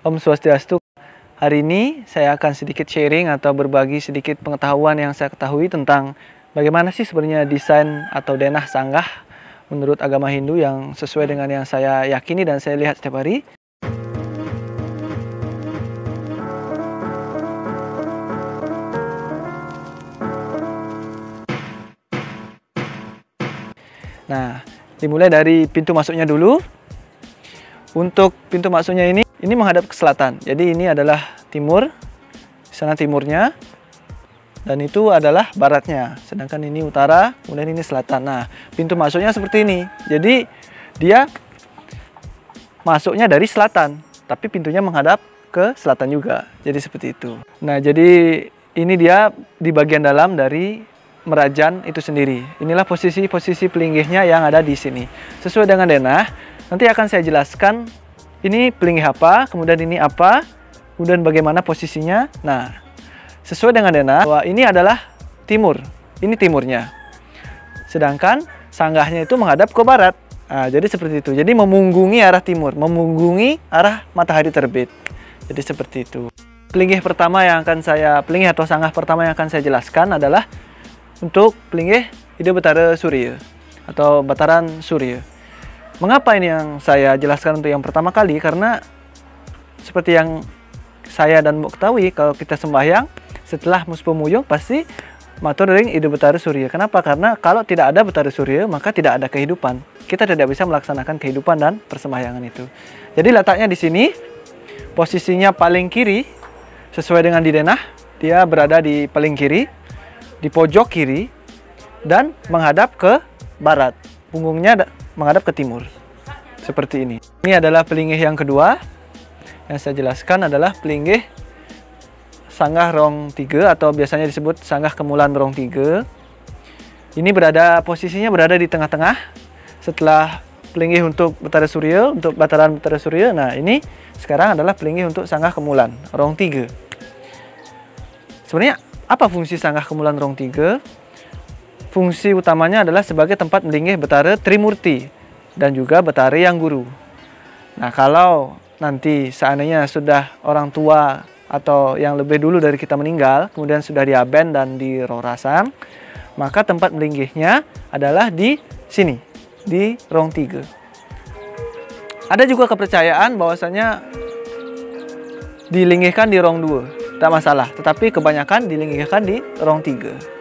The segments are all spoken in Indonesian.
Om Swastiastu. Hari ini saya akan sedikit sharing atau berbagi sedikit pengetahuan yang saya ketahui tentang bagaimana sih sebenarnya desain atau denah sanggah menurut agama Hindu yang sesuai dengan yang saya yakini dan saya lihat setiap hari. Nah, dimulai dari pintu masuknya dulu. Untuk pintu masuknya ini menghadap ke selatan. Jadi ini adalah timur, sana timurnya, dan itu adalah baratnya. Sedangkan ini utara, kemudian ini selatan. Nah, pintu masuknya seperti ini. Jadi dia masuknya dari selatan, tapi pintunya menghadap ke selatan juga. Jadi seperti itu. Nah, jadi ini dia di bagian dalam dari merajan itu sendiri. Inilah posisi-posisi pelinggihnya yang ada di sini. Sesuai dengan denah, nanti akan saya jelaskan ini pelinggih apa, kemudian ini apa, kemudian bagaimana posisinya. Nah, sesuai dengan denah, bahwa ini adalah timur. Ini timurnya. Sedangkan sanggahnya itu menghadap ke barat. Nah, jadi seperti itu. Jadi memunggungi arah timur, memunggungi arah matahari terbit. Jadi seperti itu. Pelinggih pertama yang akan saya, pelinggih atau sanggah pertama yang akan saya jelaskan adalah untuk pelinggih Ida Betara Surya atau Bataran Surya. Mengapa ini yang saya jelaskan untuk yang pertama kali? Karena seperti yang saya dan Mbok ketahui, kalau kita sembahyang setelah muspemuyung pasti matur ring Ida Betara Surya. Kenapa? Karena kalau tidak ada Betara Surya maka tidak ada kehidupan. Kita tidak bisa melaksanakan kehidupan dan persembahyangan itu. Jadi letaknya di sini, posisinya paling kiri sesuai dengan di denah. Dia berada di paling kiri, di pojok kiri, dan menghadap ke barat. Punggungnya menghadap ke timur. Seperti ini. Ini adalah pelinggih yang kedua. Yang saya jelaskan adalah pelinggih sanggah rong 3 atau biasanya disebut sanggah kemulan rong 3. Ini posisinya berada di tengah-tengah. Setelah pelinggih untuk Betara Surya, untuk Bataran Betara Surya. Nah, ini sekarang adalah pelinggih untuk sanggah kemulan rong 3. Sebenarnya apa fungsi sanggah kemulan rong 3? Fungsi utamanya adalah sebagai tempat melinggih Betara Trimurti dan juga Betara Yang Guru. Nah, kalau nanti seandainya sudah orang tua atau yang lebih dulu dari kita meninggal, kemudian sudah diaben dan di Rorasang, maka tempat melinggihnya adalah di sini, di rong 3. Ada juga kepercayaan bahwasanya dilinggihkan di rong 2, tak masalah, tetapi kebanyakan dilinggihkan di rong 3.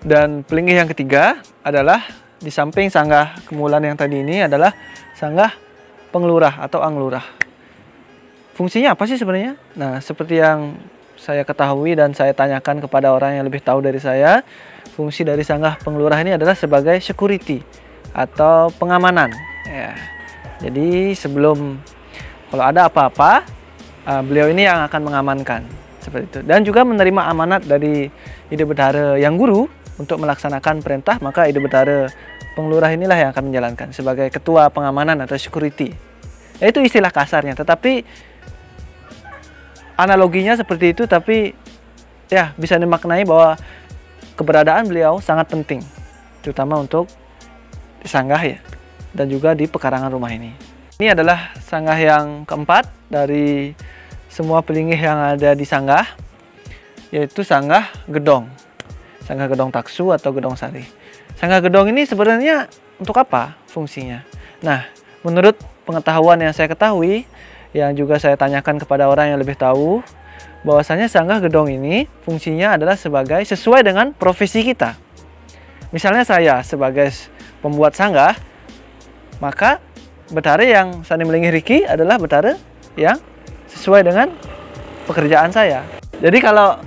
Dan pelinggih yang ketiga adalah di samping sanggah kemulan yang tadi ini adalah sanggah penglurah atau anglurah. Fungsinya apa sih sebenarnya? Nah, seperti yang saya ketahui dan saya tanyakan kepada orang yang lebih tahu dari saya, fungsi dari sanggah penglurah ini adalah sebagai security atau pengamanan. Ya. Jadi sebelum kalau ada apa-apa, beliau ini yang akan mengamankan seperti itu. Dan juga menerima amanat dari Ida Betara Yang Guru untuk melaksanakan perintah, maka Ida Betara Penglurah inilah yang akan menjalankan sebagai ketua pengamanan atau security. Itu istilah kasarnya, tetapi analoginya seperti itu, tapi ya bisa dimaknai bahwa keberadaan beliau sangat penting, terutama untuk di sanggah ya, dan juga di pekarangan rumah ini. Ini adalah sanggah yang keempat dari semua pelinggih yang ada di sanggah, yaitu sanggah gedong. Sanggah gedong taksu atau gedong sari. Sanggah gedong ini sebenarnya untuk apa fungsinya? Nah, menurut pengetahuan yang saya ketahui, yang juga saya tanyakan kepada orang yang lebih tahu, bahwasanya sanggah gedong ini fungsinya adalah sebagai sesuai dengan profesi kita. Misalnya saya sebagai pembuat sanggah, maka Betara yang sani melinggih Riki adalah Betara yang sesuai dengan pekerjaan saya. Jadi kalau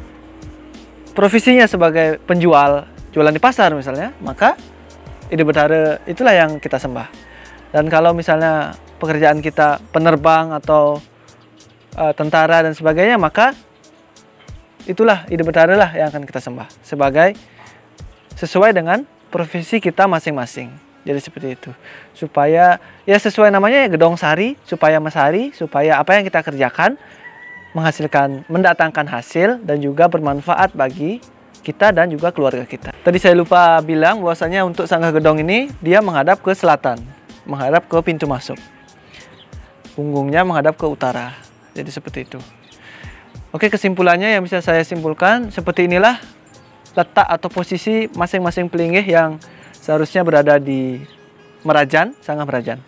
profesinya sebagai penjual, jualan di pasar misalnya, maka Ida Betara itulah yang kita sembah. Dan kalau misalnya pekerjaan kita penerbang atau tentara dan sebagainya, maka itulah Ida Betara lah yang akan kita sembah sebagai sesuai dengan profesi kita masing-masing. Jadi seperti itu. Supaya ya sesuai namanya ya gedong sari, supaya mesari, supaya apa yang kita kerjakan menghasilkan, mendatangkan hasil dan juga bermanfaat bagi kita dan juga keluarga kita. Tadi saya lupa bilang bahwasanya untuk sanggah gedong ini dia menghadap ke selatan, menghadap ke pintu masuk. Punggungnya menghadap ke utara. Jadi seperti itu. Oke, kesimpulannya yang bisa saya simpulkan seperti inilah letak atau posisi masing-masing pelinggih yang seharusnya berada di Merajan, Sanggah Merajan.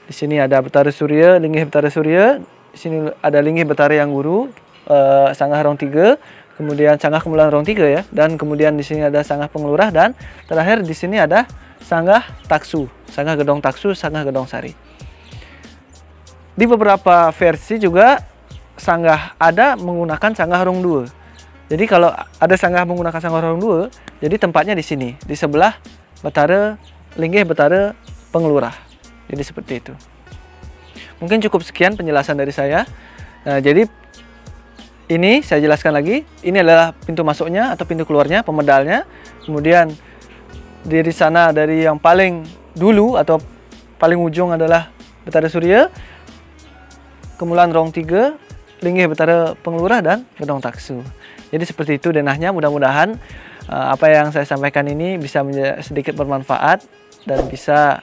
Di sini ada Betara Surya, Linggih Betara Surya. Di sini ada Linggih Betara Yang Guru, Sanggah Rong 3, kemudian Sanggah Kemulan Rong 3 ya, dan kemudian di sini ada Sanggah Pengelurah, dan terakhir di sini ada Sanggah Taksu, Sanggah Gedong Taksu, Sanggah Gedong Sari. Di beberapa versi juga sanggah ada menggunakan Sanggah Rong 2. Jadi kalau ada sanggah menggunakan Sanggah Rong 2, jadi tempatnya di sini, di sebelah Betara Linggih Betara Pengelurah. Jadi seperti itu. Mungkin cukup sekian penjelasan dari saya. Nah, jadi ini saya jelaskan lagi. Ini adalah pintu masuknya atau pintu keluarnya, pemedalnya. Kemudian dari sana, dari yang paling dulu atau paling ujung adalah Betara Surya, Kemulan Rong 3, Linggih Betara Pengelurah, dan Gedong Taksu. Jadi seperti itu denahnya. Mudah-mudahan apa yang saya sampaikan ini bisa sedikit bermanfaat dan bisa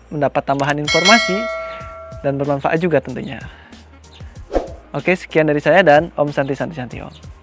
mendapat tambahan informasi dan bermanfaat juga tentunya. Oke, sekian dari saya dan Om Santi Santi Santi Om.